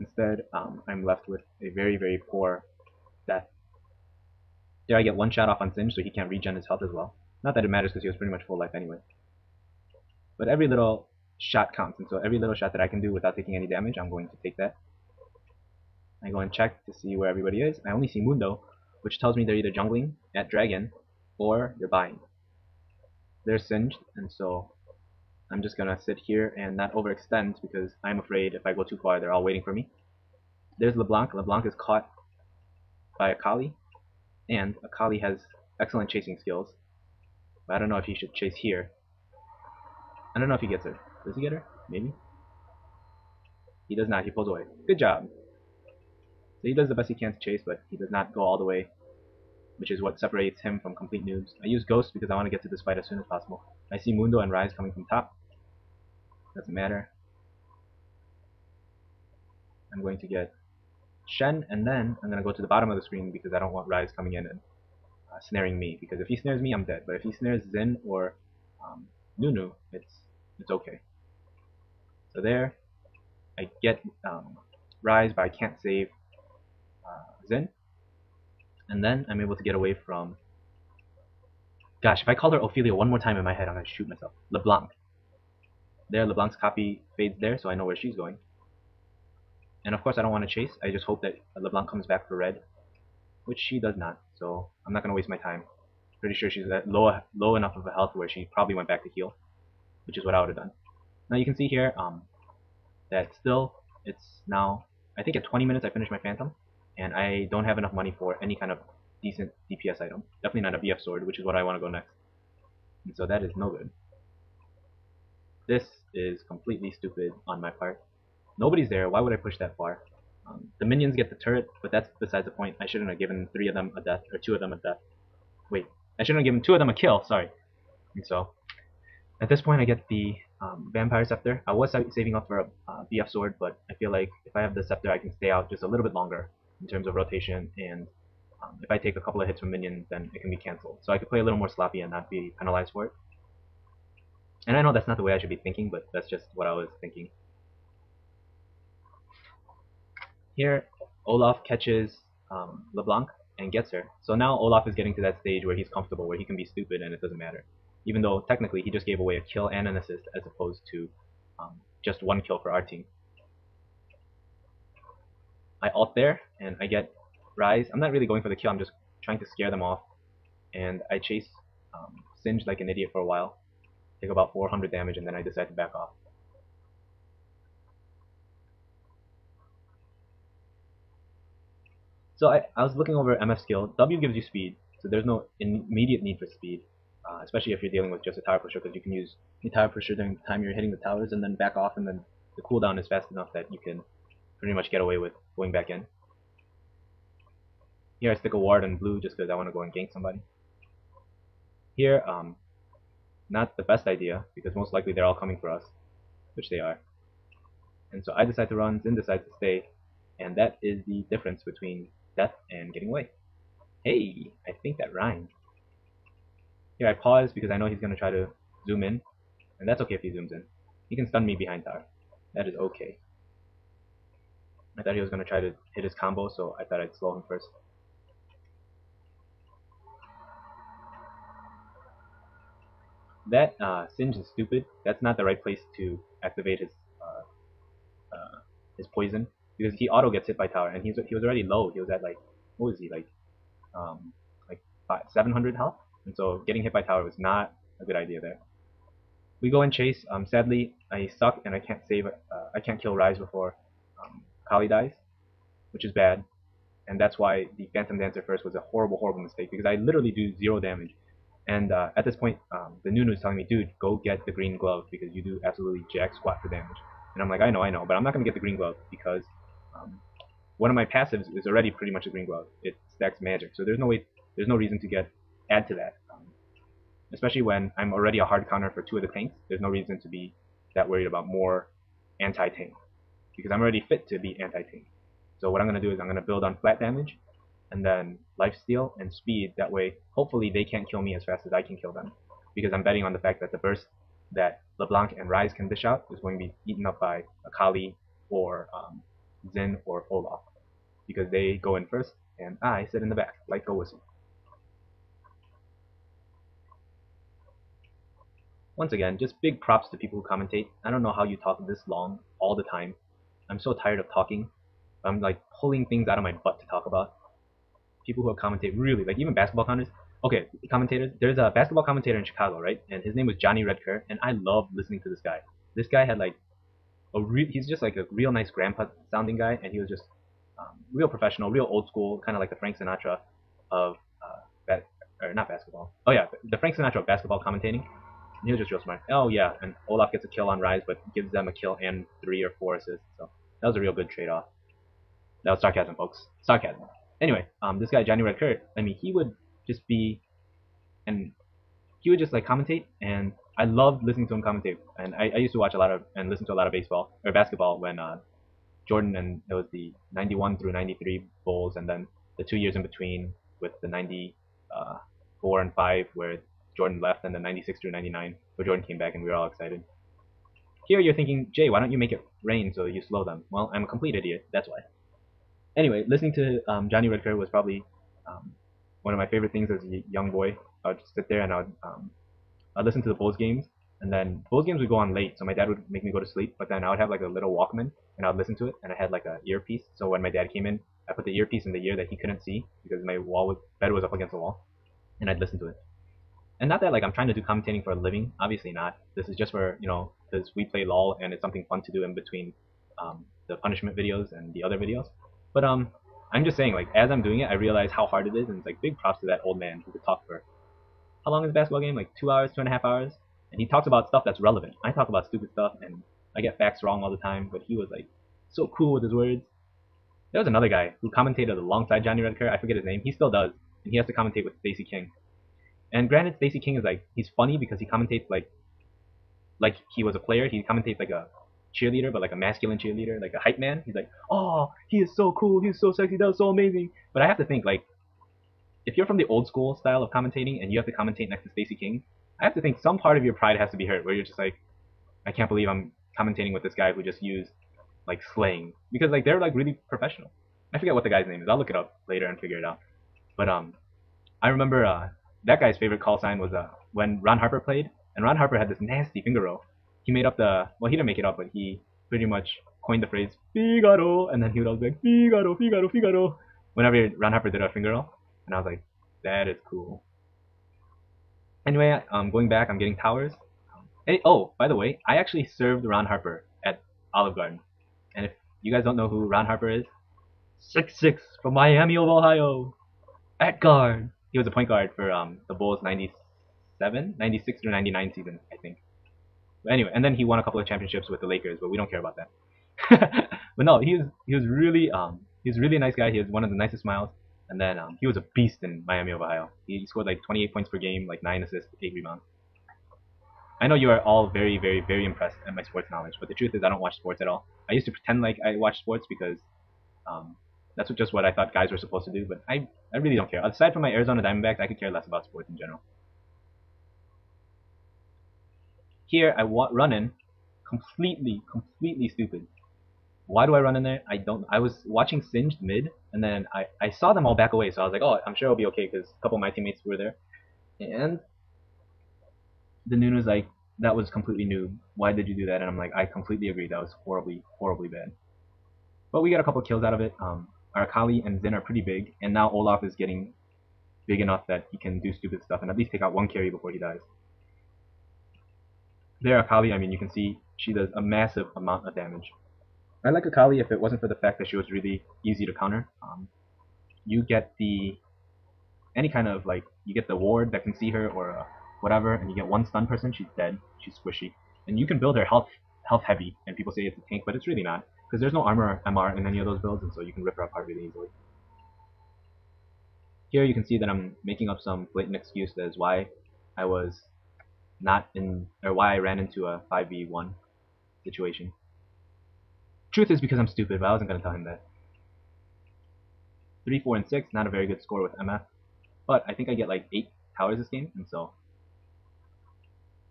Instead, I'm left with a very, very poor death. There I get one shot off on Singe, so he can't regen his health as well. Not that it matters because he was pretty much full life anyway. But every little shot counts, and so every little shot that I can do without taking any damage, I'm going to take that. I go and check to see where everybody is. I only see Mundo, which tells me they're either jungling at Dragon or they're buying. They're singed, and so I'm just gonna sit here and not overextend because I'm afraid if I go too far, they're all waiting for me. There's LeBlanc. LeBlanc is caught by Akali, and Akali has excellent chasing skills. But I don't know if he should chase here. I don't know if he gets her. Does he get her? Maybe. He does not. He pulls away. Good job. So he does the best he can to chase, but he does not go all the way, which is what separates him from complete noobs. I use Ghost because I want to get to this fight as soon as possible. I see Mundo and Ryze coming from top. Doesn't matter. I'm going to get Shen, and then I'm going to go to the bottom of the screen because I don't want Ryze coming in and snaring me. Because if he snares me, I'm dead. But if he snares Xin or Nunu, it's okay. So there, I get Ryze, but I can't save Xin. And then I'm able to get away from... Gosh, if I call her Ophelia one more time in my head, I'm going to shoot myself. LeBlanc. There, LeBlanc's copy fades there, so I know where she's going. And of course I don't want to chase. I just hope that LeBlanc comes back for red, which she does not. So I'm not going to waste my time. Pretty sure she's at low enough of a health where she probably went back to heal, which is what I would have done. Now you can see here that still it's now, I think at 20 minutes I finished my Phantom, and I don't have enough money for any kind of decent DPS item. Definitely not a BF sword, which is what I want to go next. And so that is no good. This is completely stupid on my part. Nobody's there. Why would I push that far? The minions get the turret, but that's besides the point. I shouldn't have given 3 of them a death, or 2 of them a death. Wait, I shouldn't have given 2 of them a kill, sorry. And so, at this point I get the Vampire Scepter. I was saving up for a BF Sword, but I feel like if I have the Scepter I can stay out just a little bit longer in terms of rotation, and if I take a couple of hits from minions then it can be cancelled. So I could play a little more sloppy and not be penalized for it. And I know that's not the way I should be thinking, but that's just what I was thinking. Here, Olaf catches LeBlanc and gets her. So now Olaf is getting to that stage where he's comfortable, where he can be stupid and it doesn't matter. Even though technically he just gave away a kill and an assist as opposed to just 1 kill for our team. I ult there and I get Ryze. I'm not really going for the kill, I'm just trying to scare them off. And I chase Singe like an idiot for a while. Take about 400 damage and then I decide to back off. So I was looking over MF skill. W gives you speed, so there's no immediate need for speed, especially if you're dealing with just a tower pusher, because you can use the tower pusher during the time you're hitting the towers and then back off, and then the cooldown is fast enough that you can pretty much get away with going back in. Here I stick a ward on blue just because I want to go and gank somebody. Here, not the best idea, because most likely they're all coming for us, which they are. And so I decide to run, Xin decides to stay, and that is the difference between death and getting away. Hey, I think that rhymed. Here I pause because I know he's going to try to zoom in, and that's okay if he zooms in. He can stun me behind tower. That is okay. I thought he was going to try to hit his combo, so I thought I'd slow him first. That Singe is stupid. That's not the right place to activate his poison, because he auto gets hit by tower, and he was already low. He was at like, what was he, like 700 health, and so getting hit by tower was not a good idea there. We go and chase. Sadly, I suck and I can't save. I can't kill Ryze before Kali dies, which is bad, and that's why the Phantom Dancer first was a horrible, horrible mistake, because I literally do 0 damage. And at this point, the Nunu is telling me, dude, go get the green glove because you do absolutely jack squat for damage. And I'm like, I know, but I'm not going to get the green glove because one of my passives is already pretty much a green glove. It stacks magic, so there's no reason to add to that. Especially when I'm already a hard counter for 2 of the tanks, there's no reason to be that worried about more anti-tank, because I'm already fit to be anti-tank. So what I'm going to do is I'm going to build on flat damage, and then lifesteal and speed. That way, hopefully they can't kill me as fast as I can kill them, because I'm betting on the fact that the burst that LeBlanc and Ryze can dish out is going to be eaten up by Akali or Zin or Olaf because they go in first and I sit in the back like a whistle. Once again, just big props to people who commentate. I don't know how you talk this long all the time. I'm so tired of talking. I'm like pulling things out of my butt to talk about. People who commentate really, like even basketball commentators. Okay, commentators. There's a basketball commentator in Chicago, right? And his name was Johnny Redker, and I loved listening to this guy. This guy had like he's just like a real nice grandpa sounding guy, and he was just real professional, real old school, kind of like the Frank Sinatra of or not basketball. Oh yeah, the Frank Sinatra of basketball commentating. He was just real smart. Oh yeah, and Olaf gets a kill on Rise, but gives them a kill and 3 or 4 assists. So that was a real good trade-off. That was sarcasm, folks. Sarcasm. Anyway, this guy Johnny Red Kurt. I mean, he would just be, and he would just like commentate, and I loved listening to him commentate. And I used to watch a lot of and listen to a lot of baseball or basketball when Jordan and it was the 91 through 93 Bulls, and then the 2 years in between with the 94 and 5 where Jordan left, and the 96 through 99 where Jordan came back, and we were all excited. Here you're thinking, Jay, why don't you make it rain so you slow them? Well, I'm a complete idiot. That's why. Anyway, listening to Johnny Redker was probably one of my favorite things as a young boy. I would just sit there and I'd listen to the Bulls games, and then Bulls games would go on late, so my dad would make me go to sleep. But then I would have like a little Walkman, and I'd listen to it, and I had like a earpiece. So when my dad came in, I put the earpiece in the ear that he couldn't see because my bed was up against the wall, and I'd listen to it. And not that like I'm trying to do commentating for a living. Obviously not. This is just for because we play LOL and it's something fun to do in between the punishment videos and the other videos. But I'm just saying like as I'm doing it, I realize how hard it is, and it's like big props to that old man who could talk for how long is a basketball game? Like 2 hours, 2.5 hours, and he talks about stuff that's relevant. I talk about stupid stuff and I get facts wrong all the time, but he was like so cool with his words. There was another guy who commentated alongside Johnny Redker. I forget his name. He still does, and he has to commentate with Stacey King. And granted, Stacey King is like he's funny because he commentates like he was a player. He commentates like a cheerleader, but like a masculine cheerleader, like a hype man. He's like, oh, he is so cool. He's so sexy. That was so amazing. But I have to think like if you're from the old school style of commentating and you have to commentate next to Stacey King, I have to think some part of your pride has to be hurt where you're just like, I can't believe I'm commentating with this guy who just used like slang because like they're like really professional. I forget what the guy's name is. I'll look it up later and figure it out. But I remember that guy's favorite call sign was when Ron Harper played, and Ron Harper had this nasty finger roll. He made up he didn't make it up, but he pretty much coined the phrase Figaro, and then he would always be like Figaro, Figaro, Figaro whenever Ron Harper did a finger roll, and I was like, that is cool. Anyway, going back, I'm getting towers. Oh, by the way, I actually served Ron Harper at Olive Garden, and if you guys don't know who Ron Harper is, 6'6" from Miami of Ohio, at guard. He was a point guard for the Bulls 97, 96 through 99 season, I think. But anyway, and then he won a couple of championships with the Lakers, but we don't care about that. But no, he was really a nice guy. He has one of the nicest smiles, and then he was a beast in Miami of Ohio. He scored like 28 points per game, like 9 assists, 8 rebounds. I know you are all very, very, very impressed at my sports knowledge, but the truth is I don't watch sports at all. I used to pretend like I watched sports because that's just what I thought guys were supposed to do, but I really don't care. Aside from my Arizona Diamondbacks, I could care less about sports in general. Here, I run in completely stupid. Why do I run in there? I don't. I was watching Singed mid, and then I saw them all back away, so I was like, oh, I'm sure it'll be okay because a couple of my teammates were there. And the noon was like, that was completely noob. Why did you do that? And I'm like, I completely agree. That was horribly, horribly bad. But we got a couple kills out of it. Our Akali and Zen are pretty big, and now Olaf is getting big enough that he can do stupid stuff and at least take out one carry before he dies. There, Akali, I mean, you can see she does a massive amount of damage. I like Akali if it wasn't for the fact that she was really easy to counter. You get any kind of you get the ward that can see her or whatever, and you get one stun person, she's dead, she's squishy. And you can build her health heavy, and people say it's a tank, but it's really not, because there's no armor MR in any of those builds, and so you can rip her apart really easily. Here you can see that I'm making up some blatant excuse as why I was not in, or why I ran into a 5v1 situation. Truth is because I'm stupid, but I wasn't going to tell him that. 3, 4, and 6, not a very good score with MF, but I think I get like 8 towers this game, and so.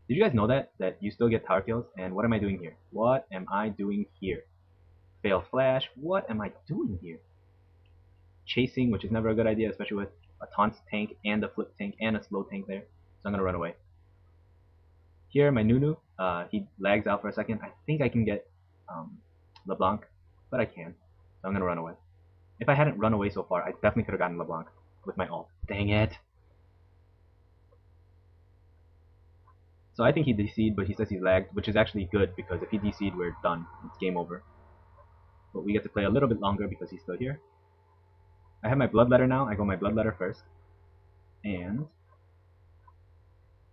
Did you guys know that you still get tower kills? And what am I doing here? What am I doing here? Fail flash. What am I doing here? Chasing, which is never a good idea, especially with a taunt tank and a flip tank and a slow tank there. So I'm gonna run away. Here, my Nunu, he lags out for a second. I think I can get LeBlanc, but I can't. So I'm gonna run away. If I hadn't run away so far, I definitely could have gotten LeBlanc with my ult. Dang it. So I think he DC'd, but he says he's lagged, which is actually good because if he DC'd, we're done. It's game over. But we get to play a little bit longer because he's still here. I have my Bloodletter now. I go my Bloodletter first. And...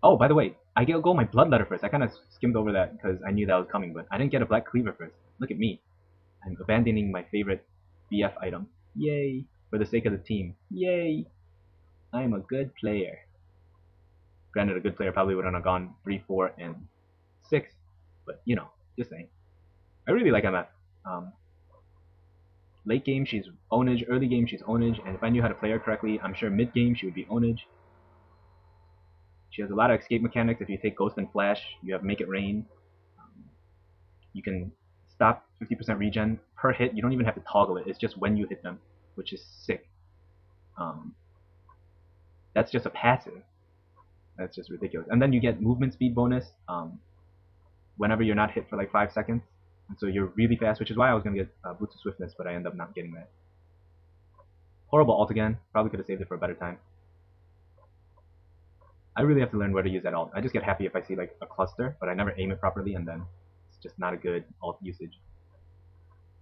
oh, by the way, I go my Bloodletter first. I kind of skimmed over that because I knew that was coming, but I didn't get a Black Cleaver first. Look at me. I'm abandoning my favorite BF item. Yay! For the sake of the team. Yay! I'm a good player. Granted, a good player probably wouldn't have gone 3, 4, and 6, but you know, just saying. I really like MF. Late game, she's ownage. Early game, she's ownage. And if I knew how to play her correctly, I'm sure mid game she would be ownage. She has a lot of escape mechanics. If you take Ghost and Flash, you have Make It Rain. You can stop 50% regen per hit. You don't even have to toggle it. It's just when you hit them, which is sick. That's just a passive. That's just ridiculous. And then you get movement speed bonus whenever you're not hit for like 5 seconds. And so you're really fast, which is why I was going to get Boots of Swiftness, but I end up not getting that. Horrible ult again. Probably could have saved it for a better time. I really have to learn where to use that ult. I just get happy if I see like a cluster, but I never aim it properly, and then it's just not a good ult usage.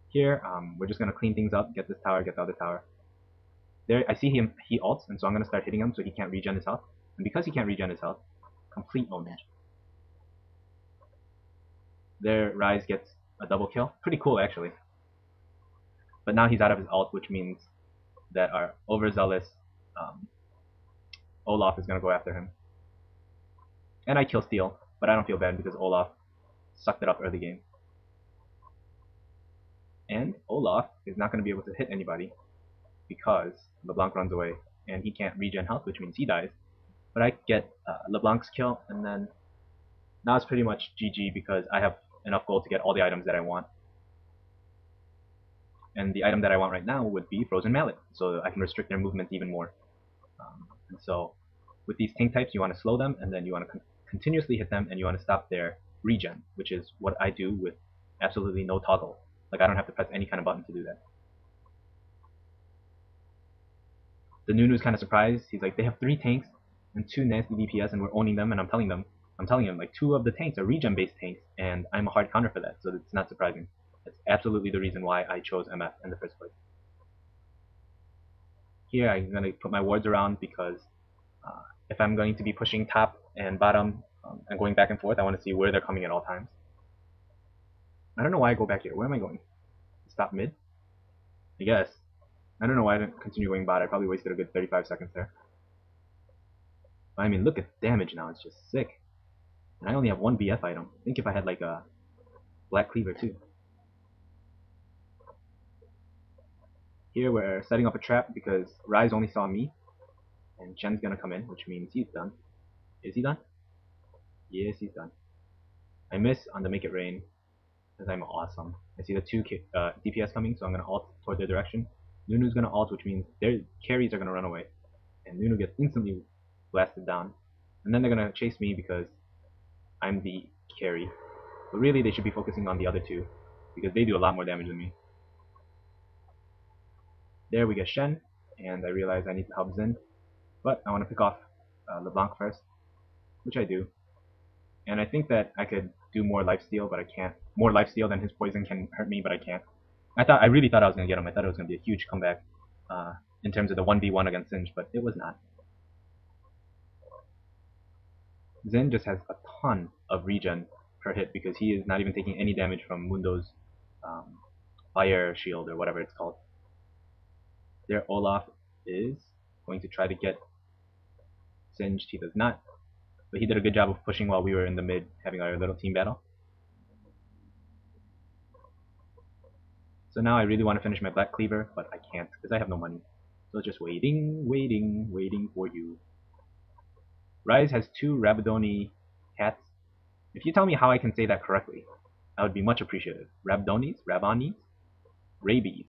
Here, we're just going to clean things up, get this tower, get the other tower. There, I see him, he ults, and so I'm going to start hitting him so he can't regen his health. And because he can't regen his health, complete ownage. There, Ryze gets a double kill. Pretty cool, actually. But now he's out of his ult, which means that our overzealous Olaf is going to go after him. And I kill Steel, but I don't feel bad because Olaf sucked it up early game. And Olaf is not going to be able to hit anybody because LeBlanc runs away and he can't regen health, which means he dies. But I get LeBlanc's kill, and then now it's pretty much GG because I have enough gold to get all the items that I want. And the item that I want right now would be Frozen Mallet, so I can restrict their movement even more. And so with these tank types, you want to slow them, and then you want to continuously hit them, and you want to stop their regen, which is what I do with absolutely no toggle. Like, I don't have to press any kind of button to do that. The Nunu's kind of surprised. He's like, they have 3 tanks and 2 nasty DPS, and we're owning them, and I'm telling him, like, 2 of the tanks are regen-based tanks, and I'm a hard counter for that, so it's not surprising. That's absolutely the reason why I chose MF in the first place. Here, I'm going to put my wards around because if I'm going to be pushing top and bottom and going back and forth, I want to see where they're coming at all times. I don't know why I go back here. Where am I going? Stop mid? I guess. I don't know why I didn't continue going bot. I probably wasted a good 35 seconds there. I mean, look at damage now. It's just sick. And I only have 1 BF item. Think if I had like a Black Cleaver too. Here we're setting up a trap because Ryze only saw me. And Chen's gonna come in, which means he's done. Is he done? Yes, he's done. I miss on the Make It Rain because I'm awesome. I see the 2 DPS coming, so I'm gonna ult toward their direction. Nunu's gonna ult, which means their carries are gonna run away. And Nunu gets instantly blasted down. And then they're gonna chase me because I'm the carry. But really, they should be focusing on the other 2 because they do a lot more damage than me. There we get Shen, and I realize I need to help Xin. But I want to pick off LeBlanc first, which I do. And I think that I could do more lifesteal, but I can't. More lifesteal than his poison can hurt me, but I can't. I really thought I was going to get him. I thought it was going to be a huge comeback in terms of the 1v1 against Singe, but it was not. Xin just has a ton of regen per hit because he is not even taking any damage from Mundo's fire shield or whatever it's called. There, Olaf is going to try to get Singed. He does not, but he did a good job of pushing while we were in the mid having our little team battle. So now I really want to finish my Black Cleaver, but I can't because I have no money. So just waiting for you. Ryze has 2 Rabadoni cats. If you tell me how I can say that correctly, I would be much appreciative. Rabdonis? Rabanis? rabies.